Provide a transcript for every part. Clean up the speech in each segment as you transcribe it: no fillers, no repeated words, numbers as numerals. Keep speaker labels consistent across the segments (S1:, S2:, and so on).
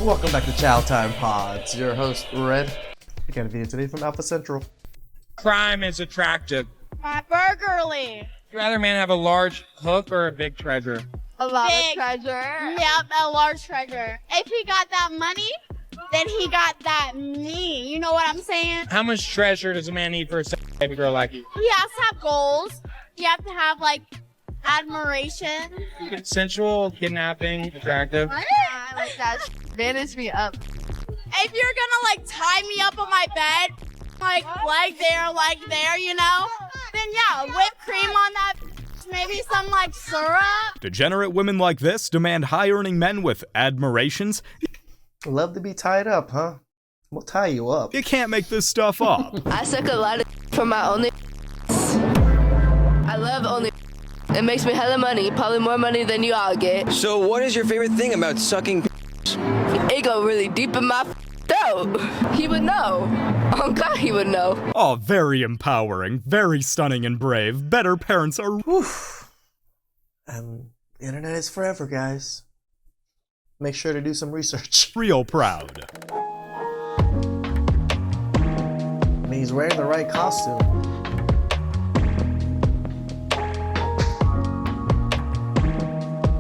S1: Welcome back to Chow Time Pods. Your host, Red. I got a video today from Alpha Central.
S2: Crime is attractive.
S3: Burgerly.
S2: Would you rather a man have a large hook or a big treasure?
S3: A lot of treasure. Yep, a large treasure. If he got that money, then he got that me. You know what I'm saying?
S2: How much treasure does a man need for a baby girl like you?
S3: He has to have goals. You have to have, like, admiration.
S2: Consensual, kidnapping, attractive.
S3: I like that. Manage me up. If you're gonna, like, tie me up on my bed, like there, you know, then yeah, whipped cream on that, maybe some, like, syrup.
S4: Degenerate women like this demand high-earning men with admirations.
S1: Love to be tied up, huh? We'll tie you up.
S4: You can't make this stuff up.
S5: I suck a lot of for my only. I love only. It makes me hella money, probably more money than you all get.
S6: So what is your favorite thing about sucking?
S5: It go really deep in my throat. He would know. Oh God, he would know.
S4: Oh, very empowering, very stunning and brave. Better parents are...
S1: Woof. And the internet is forever, guys. Make sure to do some research.
S4: real proud.
S1: I mean, he's wearing the right costume.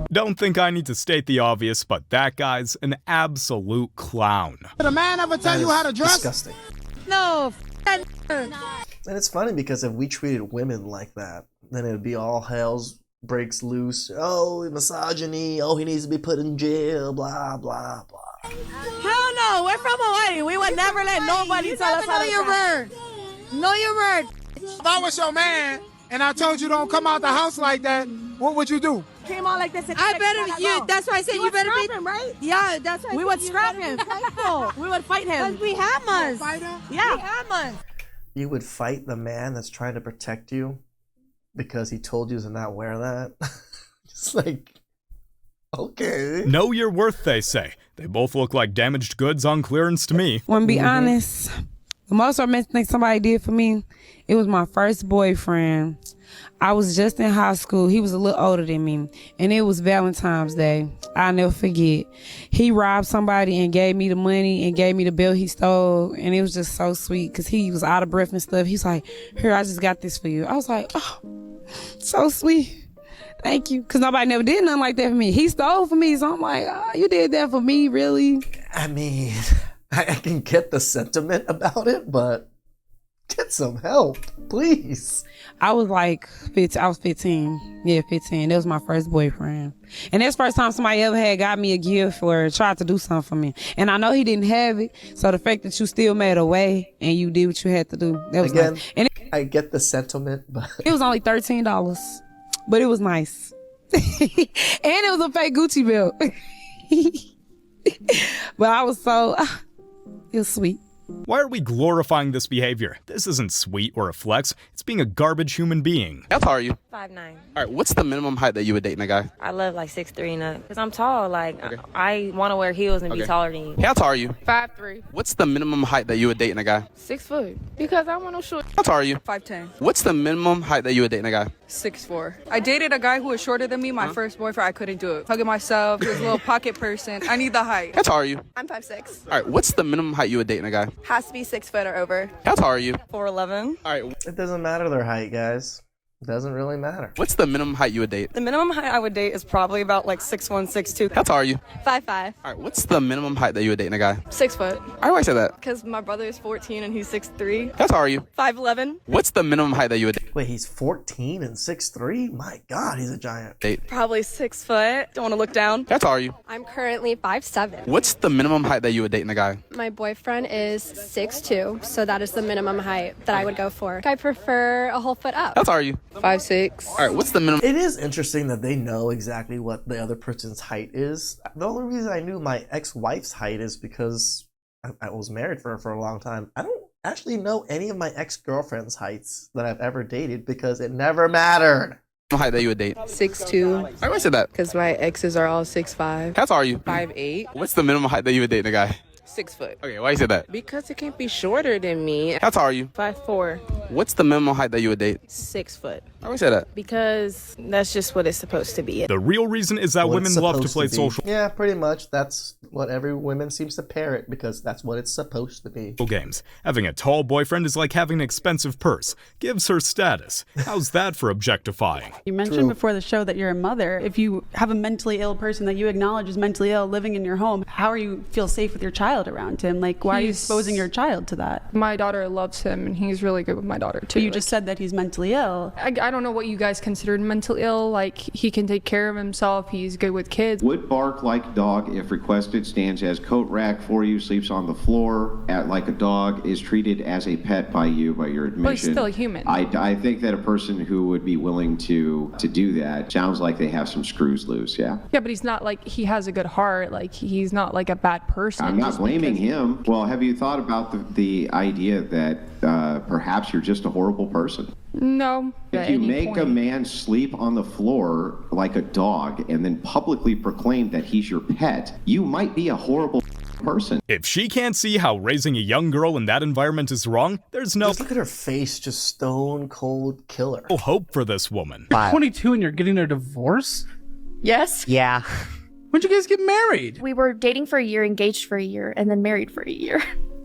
S4: Don't think I need to state the obvious, but that guy's an absolute clown.
S7: Did a man ever tell you how to dress?
S1: Disgusting.
S7: No.
S1: And it's funny because if we treated women like that, then it'd be all hell's breaks loose. Oh, misogyny. Oh, he needs to be put in jail. Blah, blah, blah.
S7: Hell no. We're from Hawaii. We would never let nobody tell us how to your word. Know your word. If I was your man and I told you don't come out the house like that, what would you do?
S8: Came on like this.
S7: I better you. That's why I said you better be
S8: him, right?
S7: Yeah, that's why
S8: We would scrap him.
S7: we would fight him.
S8: Because we have us.
S7: Yeah,
S8: We have us.
S1: You would fight the man that's trying to protect you because he told you to not wear that. Just like, okay.
S4: Know your worth, they say. They both look like damaged goods on clearance to me.
S9: Want to be honest, the most romantic thing somebody did for me, it was my first boyfriend. I was just in high school. He was a little older than me, and it was Valentine's Day. I'll never forget. He robbed somebody and gave me the money and gave me the bill he stole, and it was just so sweet because he was out of breath and stuff. He's like, here, I just got this for you. I was like, oh, so sweet. Thank you. Because nobody never did nothing like that for me. He stole for me, so I'm like, oh, you did that for me, really?
S1: I mean, I can get the sentiment about it, but get some help, please.
S9: I was like 15. I was 15. Yeah, 15. That was my first boyfriend. And that's the first time somebody ever had got me a gift or tried to do something for me. And I know he didn't have it. So the fact that you still made a way and you did what you had to do, that was
S1: Again,
S9: nice. And
S1: I get the sentiment, but
S9: it was only $13. But it was nice. And it was a fake Gucci belt. But I was so, it was sweet.
S4: Why are we glorifying this behavior? This isn't sweet or a flex. It's being a garbage human being.
S6: How tall are you?
S8: 5'9".
S6: All right, what's the minimum height that you would date in a guy?
S8: I love like 6'3" and up. Because I'm tall. Like, I want to wear heels and be taller than you.
S6: How tall are you?
S8: 5'3".
S6: What's the minimum height that you would date in a guy?
S8: 6 foot. Because I want no short.
S6: How tall are you?
S10: 5'10".
S6: What's the minimum height that you would date in a guy?
S10: 6'4". I dated a guy who was shorter than me. My first boyfriend, I couldn't do it. Hugging myself, he was a little pocket person. I need the height.
S6: How tall are you?
S10: I'm 5'6".
S6: All right, what's the minimum height you would date in a guy?
S10: Has to be 6 foot or over.
S6: How tall are you?
S10: 4'11".
S6: All right,
S1: it doesn't matter their height, guys. It doesn't really matter.
S6: what's the minimum height you would date?
S10: The minimum height I would date is probably about like 6'1", 6'2".
S6: How tall are you?
S10: 5'5".
S6: All right, what's the minimum height that you would date in a guy?
S10: 6 foot.
S6: All right, why say that?
S10: Because my brother is 14 and he's 6'3".
S6: How tall are you?
S10: 5'11".
S6: What's the minimum height that you would
S1: Wait, he's 14 and 6'3"? My God, he's a giant.
S6: date?
S10: Probably 6 foot. Don't want to look down.
S6: How tall are you?
S11: I'm currently 5'7".
S6: What's the minimum height that you would date in a guy?
S11: My boyfriend is 6'2", so that is the minimum height that I would go for. I prefer a whole foot up.
S6: How tall are you?
S5: 5'6".
S6: All right, what's the minimum?
S1: It is interesting that they know exactly what the other person's height is. The only reason I knew my ex-wife's height is because I was married for her for a long time. I don't actually know any of my ex-girlfriend's heights that I've ever dated because it never mattered.
S6: Height that you would date?
S5: 6'2".
S6: All right, why say that?
S5: Because my exes are all 6'5".
S6: How tall are you?
S5: 5'8".
S6: What's the minimum height that you would date in a guy?
S5: 6 foot.
S6: Okay, why you say that?
S5: Because it can't be shorter than me.
S6: How tall are you?
S5: 5'4".
S6: What's the minimum height that you would date?
S8: 6 foot.
S6: Why would you say that?
S8: Because that's just what it's supposed to be.
S4: The real reason is that
S1: What
S4: women
S1: it's
S4: love to
S1: supposed
S4: play
S1: be.
S4: social
S1: Yeah, pretty much. That's what every woman seems to parrot because that's what it's supposed to be.
S4: games. Having a tall boyfriend is like having an expensive purse. Gives her status. How's that for objectifying?
S12: You mentioned before the show that you're a mother. If you have a mentally ill person that you acknowledge is mentally ill living in your home, how are you feel safe with your child around him? Like, why are you exposing your child to that?
S10: My daughter loves him, and he's really good with my daughter too.
S12: But you just said that he's mentally ill.
S10: I don't know what you guys considered mental ill. Like, he can take care of himself. He's good with kids.
S13: Would bark like dog if requested, stands as coat rack for you, sleeps on the floor like a dog, is treated as a pet by you, by your admission.
S10: But he's still a human.
S13: I think that a person who would be willing to do that sounds like they have some screws loose, yeah?
S10: Yeah, but he's not like, he has a good heart. Like, he's not like a bad person.
S13: I'm not blaming him. Well, have you thought about the idea that perhaps you're just a horrible person?
S10: No.
S13: If you make a man sleep on the floor like a dog and then publicly proclaim that he's your pet, you might be a horrible person.
S4: If she can't see how raising a young girl in that environment is wrong, there's no
S1: Just look at her face, just stone cold killer.
S4: hope for this woman.
S14: You're 22 and you're getting a divorce?
S15: Yes.
S14: Yeah. When'd you guys get married?
S15: We were dating for a year, engaged for a year, and then married for a year.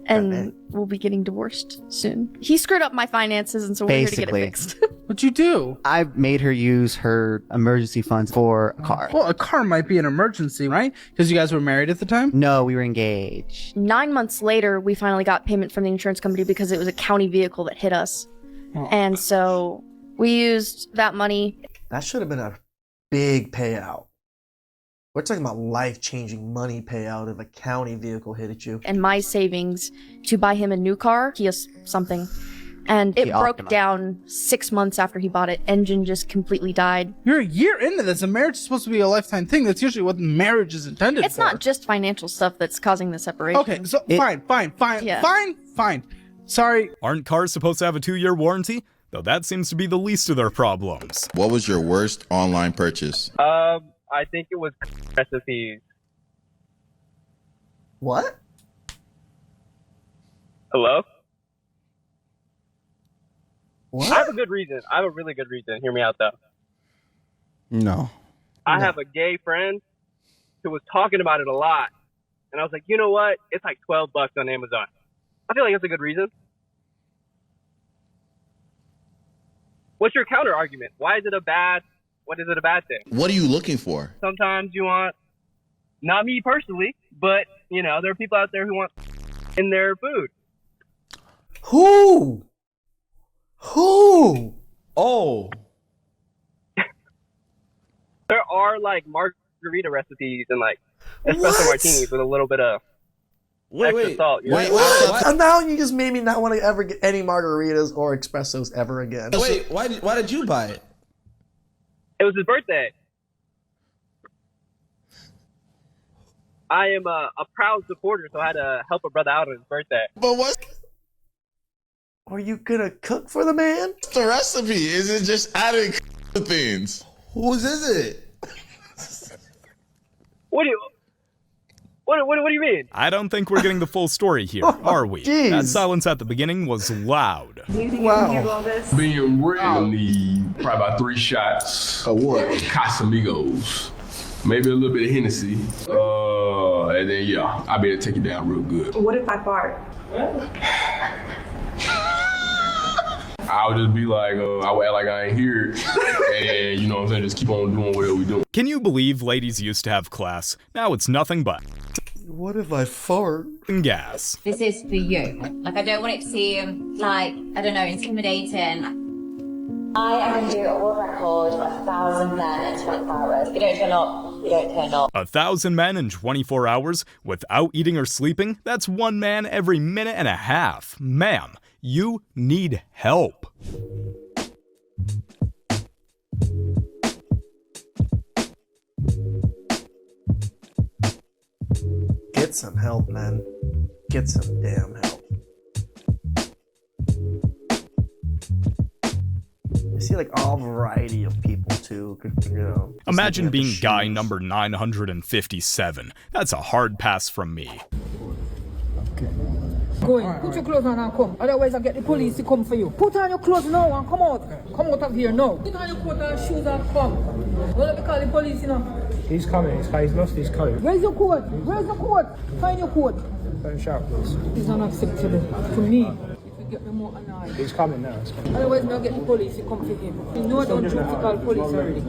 S15: And we'll be getting divorced soon. He screwed up my finances, and so we're here to get it fixed.
S14: What'd you do?
S16: I made her use her emergency funds for a car.
S14: Well, a car might be an emergency, right? Because you guys were married at the time?
S16: No, we were engaged.
S15: 9 months later, we finally got payment from the insurance company because it was a county vehicle that hit us.
S14: Oh.
S15: And so we used that money.
S1: That should have been a big payout. We're talking about life-changing money payout if a county vehicle hit you.
S15: And my savings to buy him a new car, Kia something. And it broke down 6 months after he bought it. Engine just completely died.
S14: You're a year into this. A marriage is supposed to be a lifetime thing. That's usually what marriage is intended for.
S15: It's not just financial stuff that's causing the separation.
S14: Okay, so fine. Sorry.
S4: Aren't cars supposed to have a 2-year warranty? Though that seems to be the least of their problems.
S17: What was your worst online purchase?
S18: I think it was recipes.
S1: What?
S18: Hello?
S1: What?
S18: I have a good reason. I have a really good reason. Hear me out, though.
S17: No.
S18: I have a gay friend who was talking about it a lot. And I was like, you know what? It's like $12 on Amazon. I feel like that's a good reason. What's your counter argument? Why is it what is it a bad thing?
S17: What are you looking for?
S18: Sometimes you want, not me personally, but, you know, there are people out there who want in their food.
S1: Who?
S17: Oh.
S18: There are, like, margarita recipes and, like, espresso martinis with a little bit of extra salt. You know?
S1: And now you just made me not want to ever get any margaritas or espressos ever again.
S17: Wait, why did you buy it?
S18: It was his birthday. I am a proud supporter, so I had to help a brother out on his birthday.
S17: But what?
S1: Are you gonna cook for the man?
S17: What's the recipe? Is it just adding things? Whose is it?
S18: What do you mean?
S4: I don't think we're getting the full story here, are we? That silence at the beginning was loud.
S1: Wow.
S19: Being real, need probably about 3 shots of what? Casamigos. Maybe a little bit of Hennessy. And then, yeah, I better take it down real good.
S20: What if I fart?
S19: I'll just be like, I would act like I ain't here. And, you know what I'm saying, just keep on doing whatever we doing.
S4: Can you believe ladies used to have class? Now it's nothing but
S1: what if I fart?
S4: Gas.
S21: This is for you. Like, I don't want it to seem like, I don't know, intimidating. I am going to do a world record of 1,000 men in 24 hours. If you don't turn up, you don't turn up.
S4: 1,000 men in 24 hours without eating or sleeping? That's 1 man every minute and a half. Ma'am, you need help.
S1: Get some help, man. Get some damn help. You see, like, all variety of people, too. You know,
S4: imagine being guy number 957. That's a hard pass from me.
S22: Okay.
S7: Go in. Put your clothes on and come. Otherwise, I get the police to come for you. Put on your clothes now and come out. Come out of here now. Put on your coat and shoes and come. Don't let me call the police, you know.
S20: He's coming. He's lost his coat.
S7: Where's your coat? Where's the coat? Find your coat.
S20: Don't shout, please.
S7: It's unacceptable to me. If you get me more annoyed.
S20: He's coming now.
S7: Otherwise, I'll get the police to come for him. You know I don't choose to call police already.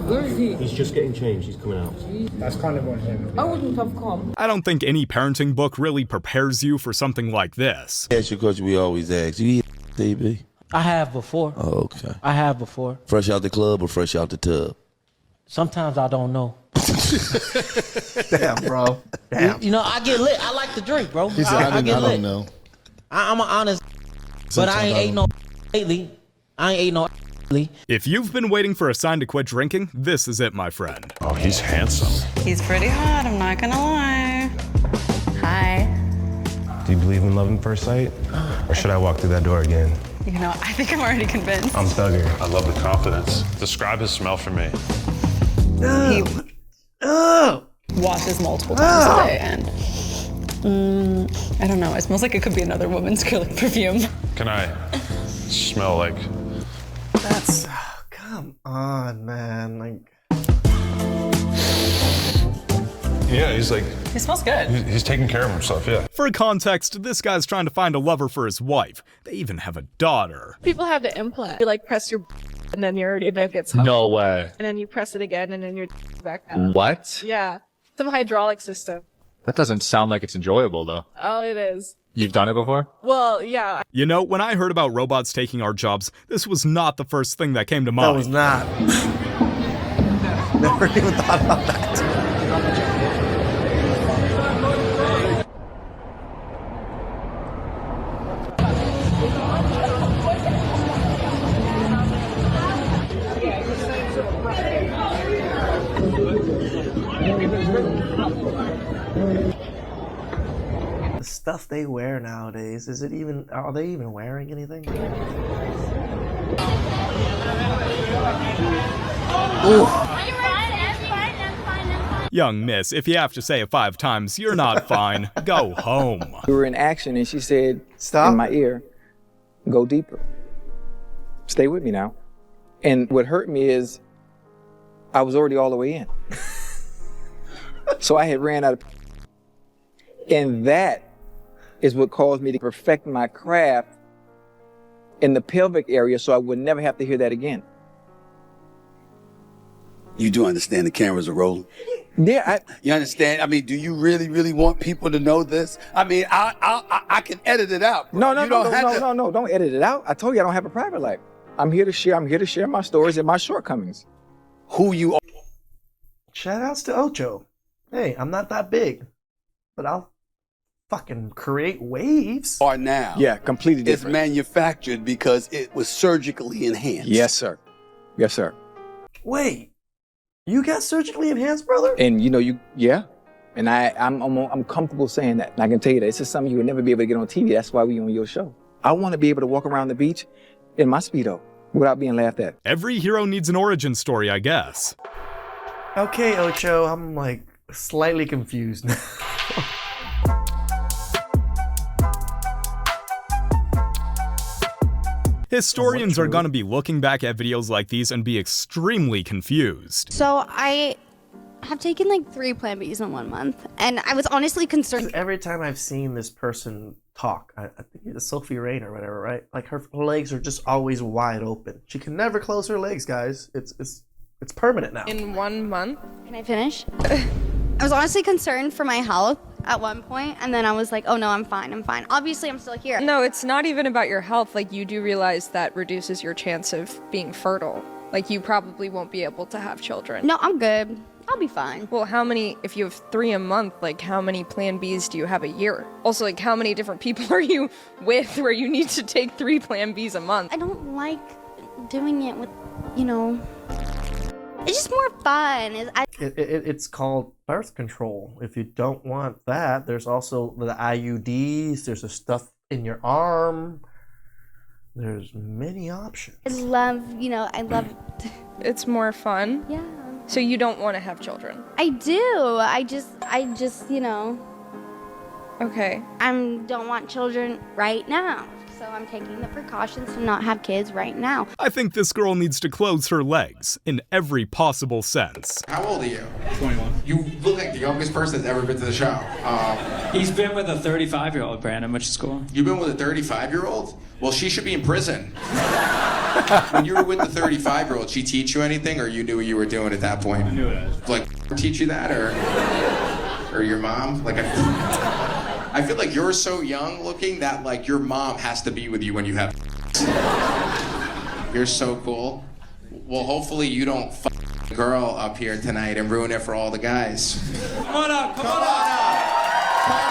S7: Where is he?
S20: He's just getting changed. He's coming out. That's kind of on him.
S7: I wouldn't have come.
S4: I don't think any parenting book really prepares you for something like this.
S17: That's your question we always ask. You eat DB?
S22: I have before.
S17: Oh, okay.
S22: I have before.
S17: Fresh out the club or fresh out the tub?
S22: Sometimes I don't know.
S1: Damn, bro. Damn.
S22: You know, I get lit. I like to drink, bro.
S17: He said, I don't know.
S22: I'm an honest, but I ain't ate no lately. I ain't ate no lately.
S4: If you've been waiting for a sign to quit drinking, this is it, my friend.
S23: Oh, he's handsome.
S24: He's pretty hot, I'm not gonna lie. Hi.
S23: Do you believe in love at first sight? Or should I walk through that door again?
S24: You know, I think I'm already convinced.
S23: I'm Thugger. I love the confidence. Describe his smell for me.
S24: He washes multiple times a day, and I don't know, it smells like it could be another woman's acrylic perfume.
S23: Can I smell like...
S1: That's... come on, man. Like...
S23: Yeah, he's like...
S24: He smells good.
S23: He's taking care of himself, yeah.
S4: For context, this guy's trying to find a lover for his wife. They even have a daughter.
S25: People have the implant. You like press your and then your it gets hot.
S26: No way.
S25: And then you press it again and then you're back down.
S26: What?
S25: Yeah. Some hydraulic system.
S26: That doesn't sound like it's enjoyable, though.
S25: Oh, it is.
S26: You've done it before?
S25: Well, yeah.
S4: You know, when I heard about robots taking our jobs, this was not the first thing that came to mind.
S1: That was not. Never even thought about that. The stuff they wear nowadays, are they even wearing anything? Ooh.
S4: Young miss, if you have to say it 5 times, you're not fine. Go home.
S27: We were in action and she said,
S1: stop
S27: in my ear, go deeper. Stay with me now. And what hurt me is I was already all the way in. So I had ran out of... And that is what caused me to perfect my craft in the pelvic area so I would never have to hear that again.
S28: You do understand the cameras are rolling?
S27: Yeah.
S28: You understand? I mean, do you really, really want people to know this? I mean, I can edit it out. Bro.
S27: No, don't edit it out. I told you I don't have a private life. I'm here to share my stories and my shortcomings.
S28: Who you are.
S1: Shout outs to Ocho. Hey, I'm not that big, but I'll fucking create waves.
S28: Are now.
S27: Yeah, completely different.
S28: It's manufactured because it was surgically enhanced.
S27: Yes, sir. Yes, sir.
S1: Wait, you got surgically enhanced, brother?
S27: And you know, and I'm comfortable saying that. And I can tell you that this is something you would never be able to get on TV. That's why we on your show. I want to be able to walk around the beach in my Speedo without being laughed at.
S4: Every hero needs an origin story, I guess.
S1: Okay, Ocho, I'm like slightly confused now.
S4: Historians are gonna be looking back at videos like these and be extremely confused.
S3: So I have taken like 3 Plan Bs in 1 month, and I was honestly concerned.
S1: Every time I've seen this person talk, I think it's Sophie Rain or whatever, right? Like her legs are just always wide open. She can never close her legs, guys. It's permanent now.
S25: In 1 month.
S3: Can I finish? I was honestly concerned for my health at one point, and then I was like, oh no, I'm fine. Obviously, I'm still here.
S25: No, it's not even about your health. Like, you do realize that reduces your chance of being fertile. Like, you probably won't be able to have children.
S3: No, I'm good. I'll be fine.
S25: Well, if you have 3 a month, like, how many Plan Bs do you have a year? Also, like, how many different people are you with where you need to take 3 Plan Bs a month?
S3: I don't like doing it with, it's just more fun.
S1: It's called birth control. If you don't want that, there's also the IUDs. There's the stuff in your arm. There's many options.
S3: I love.
S25: It's more fun.
S3: Yeah.
S25: So you don't want to have children?
S3: I do. I just,
S25: Okay.
S2: I don't want children right now. So I'm taking the precautions to not have kids right now.
S4: I think this girl needs to close her legs in every possible sense.
S5: How old are you? 21. You look like the youngest person that's ever been to the show.
S6: He's been with a 35-year-old, Brandon. Went to school.
S5: You've been with a 35-year-old? Well, she should be in prison. When you were with the 35-year-old, she teach you anything, or you knew what you were doing at that point?
S6: I knew it.
S5: Like, teach you that, or your mom? Like, I feel like you're so young looking that like your mom has to be with you when you have. You're so cool. Well, hopefully you don't f a girl up here tonight and ruin it for all the guys.
S6: Come on up.
S5: Come on up. Come on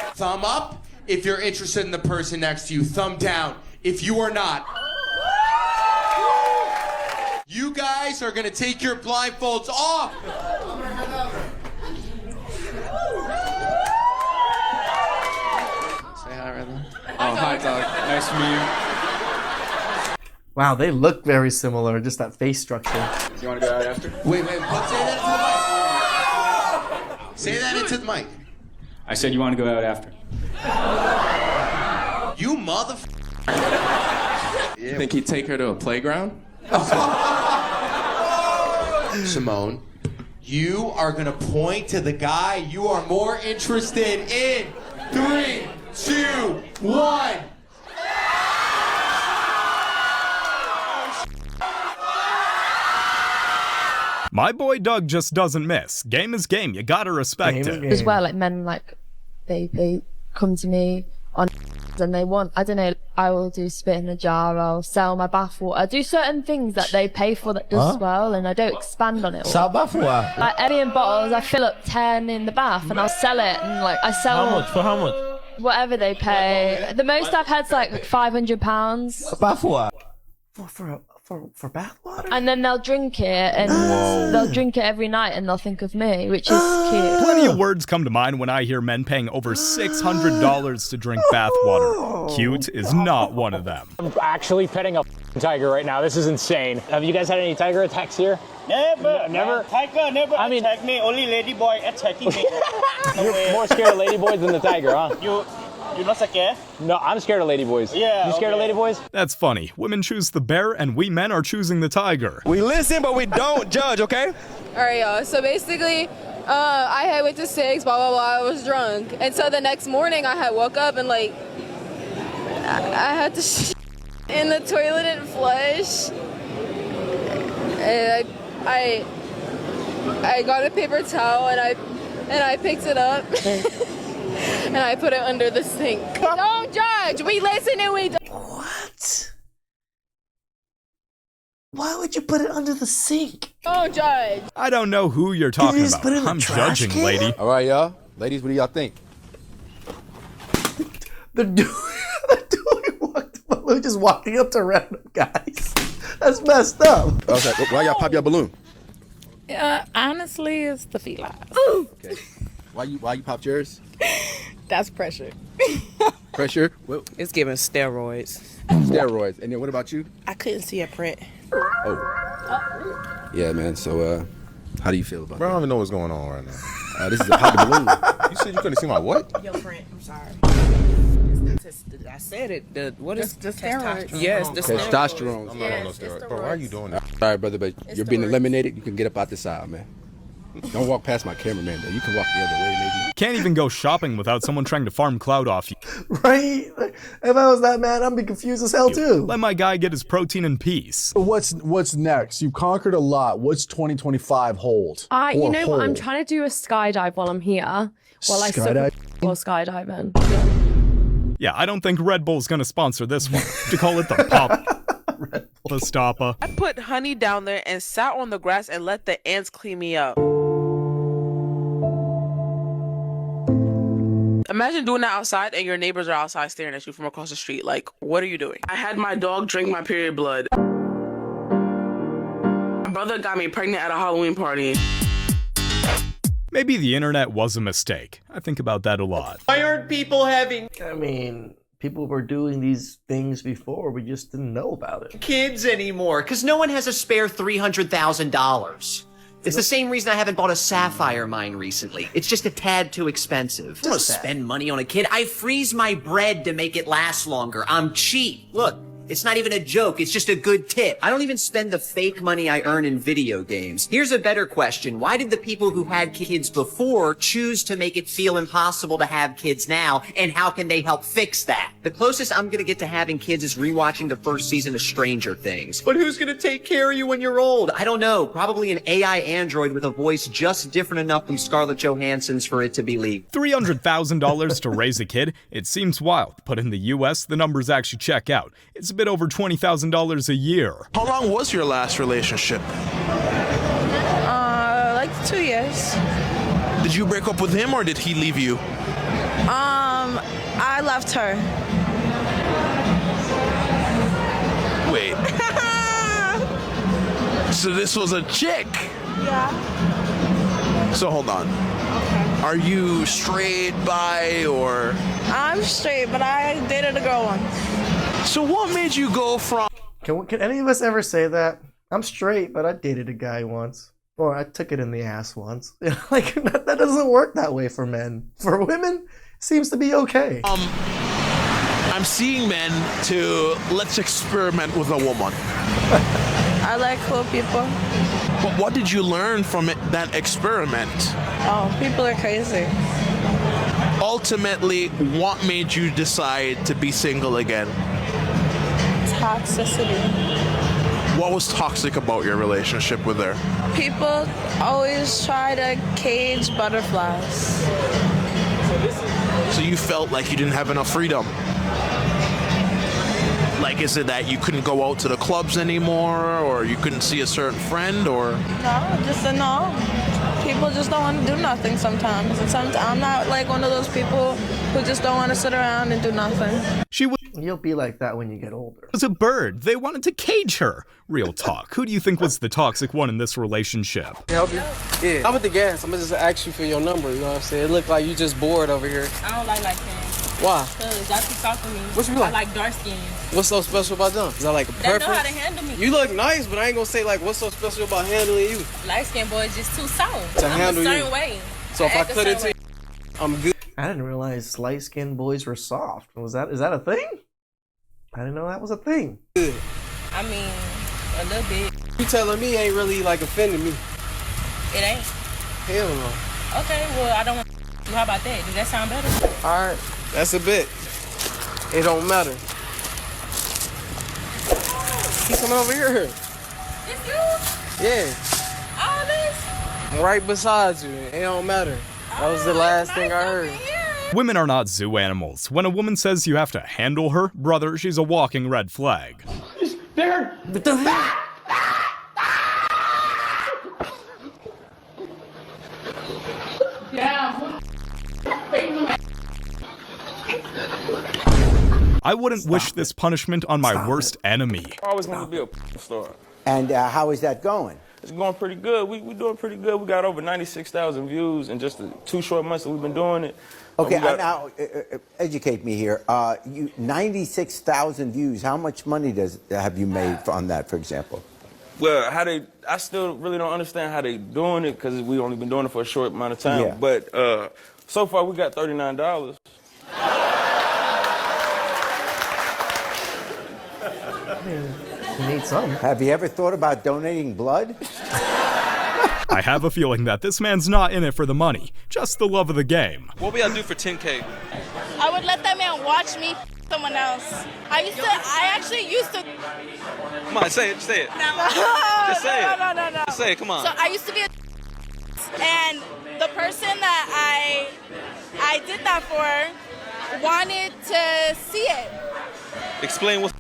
S5: up. Thumb up if you're interested in the person next to you. Thumb down if you are not. You guys are gonna take your blindfolds off. Say hi, Redland.
S6: Oh, hi, dog. Nice to meet you.
S1: Wow, they look very similar, just that face structure.
S6: Do you want to go out after?
S5: Wait, say that into the mic. Say that into the mic.
S6: I said you want to go out after.
S5: You motherfucker.
S19: You think he'd take her to a playground?
S5: Simone, you are gonna point to the guy you are more interested in. 3, 2, 1.
S4: My boy Doug just doesn't miss. Game is game. You gotta respect it.
S15: As well, like men, like they come to me on and they want, I don't know, I will do spit in a jar, I'll sell my bathwater, I do certain things that they pay for that does well, and I don't expand on it all.
S22: Sell bathwater?
S15: Like Evian bottles, I fill up 10 in the bath and I'll sell it, and like I sell.
S22: How much? For how much?
S15: Whatever they pay. The most I've had's like £500.
S22: Bathwater?
S1: For bathwater?
S15: And then they'll drink it, and they'll drink it every night, and they'll think of me, which is cute.
S4: Plenty of words come to mind when I hear men paying over $600 to drink bathwater. Cute is not one of them.
S8: I'm actually petting a tiger right now. This is insane. Have you guys had any tiger attacks here?
S9: Never.
S8: Never?
S9: Tiger never attack me. Only lady boy attacking me.
S8: You're more scared of lady boys than the tiger, huh?
S9: You're not scared?
S8: No, I'm scared of lady boys.
S9: Yeah.
S8: You scared of lady boys?
S4: That's funny. Women choose the bear, and we men are choosing the tiger.
S8: We listen, but we don't judge, okay?
S25: All right, y'all. So basically, I had went to 6, blah, blah, blah. I was drunk. And so the next morning, I had woke up and, like, I had to shit in the toilet and flush. And I got a paper towel and I picked it up. And I put it under the sink. Don't judge. We listen and we don't.
S1: What? Why would you put it under the sink?
S25: Don't judge.
S4: I don't know who you're talking about.
S1: put it in the
S4: I'm
S1: trash
S4: judging,
S1: can?
S4: lady.
S10: All right, y'all. Ladies, what do y'all think?
S1: The dude just walking up to random guys. That's messed up.
S10: Okay, why y'all pop your balloon?
S11: Honestly, it's the felines.
S10: Okay. Why you popped yours?
S11: That's pressure.
S10: Pressure? What?
S11: It's giving steroids.
S10: Steroids. And then what about you?
S11: I couldn't see a print.
S10: Oh. Yeah, man. So, how do you feel about
S23: Bro, I
S10: that?
S23: don't even know what's going on right now.
S10: This is a pop the balloon.
S23: You said you couldn't see my what?
S11: Your print. I'm sorry. I said it. What is the steroids? Yes, the
S10: Testosterone.
S23: I'm not on no steroids. Bro, why are you doing that?
S10: All right, brother, but you're being eliminated. You can get up out this aisle, man. Don't walk past my cameraman, though. You can walk the other way, maybe.
S4: Can't even go shopping without someone trying to farm clout off you.
S1: Right? If I was that mad, I'd be confused as hell too.
S4: Let my guy get his protein in peace.
S12: What's next? You've conquered a lot. What's 2025 hold?
S29: You know what? I'm trying to do a skydive while I'm here. While
S12: Skydive?
S29: skydiving.
S4: Yeah, I don't think Red Bull's gonna sponsor this one. To call it the Papa Stoppa.
S11: I put honey down there and sat on the grass and let the ants clean me up. Imagine doing that outside and your neighbors are outside staring at you from across the street. Like, what are you doing? I had my dog drink my period blood. My brother got me pregnant at a Halloween party.
S4: Maybe the internet was a mistake. I think about that a lot.
S11: Why aren't people having
S1: People were doing these things before, we just didn't know about it.
S11: kids anymore? Because no one has a spare $300,000.
S7: It's the same reason I haven't bought a sapphire mine recently. It's just a tad too expensive. I don't spend money on a kid. I freeze my bread to make it last longer. I'm cheap. Look. It's not even a joke, it's just a good tip. I don't even spend the fake money I earn in video games. Here's a better question. Why did the people who had kids before choose to make it feel impossible to have kids now, and how can they help fix that? The closest I'm gonna get to having kids is rewatching the first season of Stranger Things. But who's gonna take care of you when you're old? I don't know. Probably an AI android with a voice just different enough from Scarlett Johansson's for it to be legal.
S4: $300,000 to raise a kid? It seems wild, but in the US, the numbers actually check out. It's a bit over $20,000 a year.
S13: How long was your last relationship?
S25: Like 2 years.
S13: Did you break up with him or did he leave you?
S25: I left her.
S13: Wait. So this was a chick?
S25: Yeah.
S13: So hold on. Okay. Are you straight, bi, or?
S25: I'm straight, but I dated a girl once.
S13: So what made you go from...
S1: Can any of us ever say that? I'm straight, but I dated a guy once. Or I took it in the ass once. Like, that doesn't work that way for men. For women, it seems to be okay.
S13: I'm seeing men to let's experiment with a woman.
S25: I like cool people.
S13: But what did you learn from that experiment?
S25: Oh, people are crazy.
S13: Ultimately, what made you decide to be single again?
S25: Toxicity.
S13: What was toxic about your relationship with her?
S25: People always try to cage butterflies.
S13: So you felt like you didn't have enough freedom? Like, is it that you couldn't go out to the clubs anymore, or you couldn't see a certain friend, or?
S25: No, just a no. People just don't want to do nothing sometimes. And sometimes I'm not like one of those people who just don't want to sit around and do nothing.
S1: You'll be like that when you get older.
S4: Was a bird. They wanted to cage her. Real talk. Who do you think was the toxic one in this relationship?
S14: Help you? Yeah. I'm at the gas. I'm gonna just ask you for your number. You know what I'm saying? It look like you just bored over here.
S16: I don't like light skin.
S14: Why?
S16: Cause y'all keep talking to me.
S14: What you like?
S16: I like dark skin.
S14: What's so special about them? Is that like a
S16: They
S14: preference?
S16: know how to handle me.
S14: You look nice, but I ain't gonna say like what's so special about handling you.
S16: Light skin boys just too soft.
S14: To handle
S16: a certain
S14: you.
S16: way.
S14: So if I cut it to you, I'm good.
S1: I didn't realize light-skinned boys were soft. Is that a thing? I didn't know that was a thing.
S14: Good.
S16: I mean, a little bit.
S14: You telling me ain't really like offending me?
S16: It ain't.
S14: Hell no.
S16: Okay, well I don't want to. How about that? Does that sound better?
S14: All right, that's a bit. It don't matter. He coming over here.
S16: It's you?
S14: Yeah.
S16: All this?
S14: I'm right beside you. It don't matter. That was the last thing I heard.
S4: Women are not zoo animals. When a woman says you have to handle her, brother, she's a walking red flag.
S14: There. What the heck?
S4: I wouldn't wish this punishment on my worst enemy.
S17: I always wanted to be a star.
S18: And how is that going?
S17: It's going pretty good. We're doing pretty good. We got over 96,000 views in just the 2 short months that we've been doing it.
S18: Okay, now educate me here. 96,000 views. How much money have you made on that, for example?
S17: Well, I still really don't understand how they doing it because we only been doing it for a short amount of time.
S18: Yeah.
S17: But so far we got $39.
S1: You need some.
S18: Have you ever thought about donating blood?
S4: I have a feeling that this man's not in it for the money, just the love of the game.
S20: What would y'all do for 10K?
S3: I would let that man watch me someone else. I actually used to.
S20: Come on, say it, say it.
S3: No,
S20: Just say it.
S3: No.
S20: Just say it, come on.
S3: So I used to be and the person that I did that for wanted to see it.
S20: Explain what.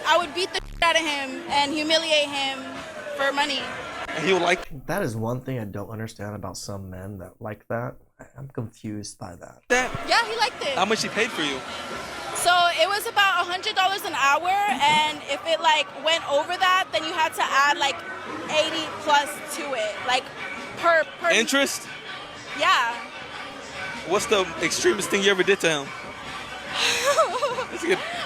S3: I would beat the out of him and humiliate him for money.
S20: And he would like.
S1: That is one thing I don't understand about some men that like that. I'm confused by that.
S3: Yeah, he liked it.
S20: How much he paid for you?
S3: So it was about $100 an hour, and if it like went over that, then you had to add like 80 plus to it, like per.
S20: Interest?
S3: Yeah.
S20: What's the extremest thing you ever did to him?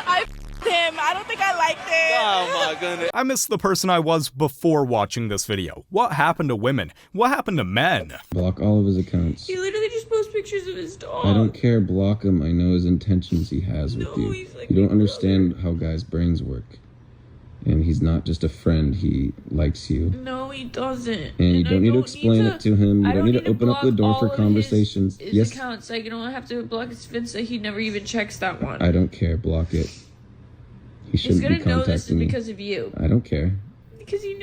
S3: I
S16: him. I don't think I liked him.
S20: Oh my goodness.
S4: I miss the person I was before watching this video. What happened to women? What happened to men?
S2: Block all of his accounts.
S16: He literally just posts pictures of his dog.
S2: I don't care, block him. I know his intentions he has with you. You don't understand how guys' brains work. And he's not just a friend, he likes you.
S16: No, he doesn't.
S2: And you don't need to explain it to him. You don't need to open up the door for conversations.
S16: His accounts, like, you don't have to block his Finsta. He never even checks that one.
S2: I don't care, block it. He shouldn't be
S16: He's gonna know this is
S2: contacting me.
S16: because of you.
S2: I don't care.
S16: Because he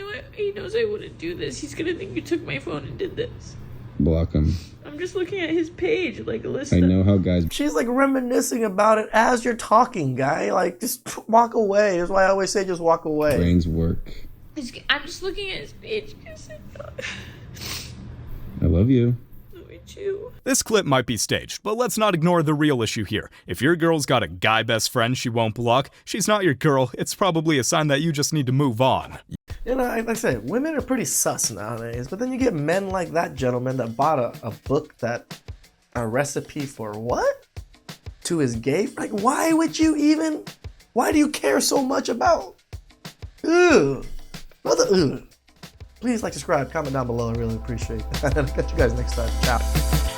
S16: knows I wouldn't do this. He's gonna think you took my phone and did this.
S2: Block him.
S16: I'm just looking at his page, like,
S2: I know how guys...
S1: She's like reminiscing about it as you're talking, guy. Like, just walk away. That's why I always say just walk away.
S2: brains work.
S16: I'm just looking at his page.
S2: I love you.
S4: This clip might be staged, but let's not ignore the real issue here. If your girl's got a guy best friend she won't block, she's not your girl. It's probably a sign that you just need to move on.
S1: You know, like I said, women are pretty sus nowadays, but then you get men like that gentleman that bought a book that, a recipe for what? To his gay, like, why would you even, why do you care so much about? Ugh. Mother, ugh. Please like, subscribe, comment down below. I really appreciate that. I'll catch you guys next time. Ciao.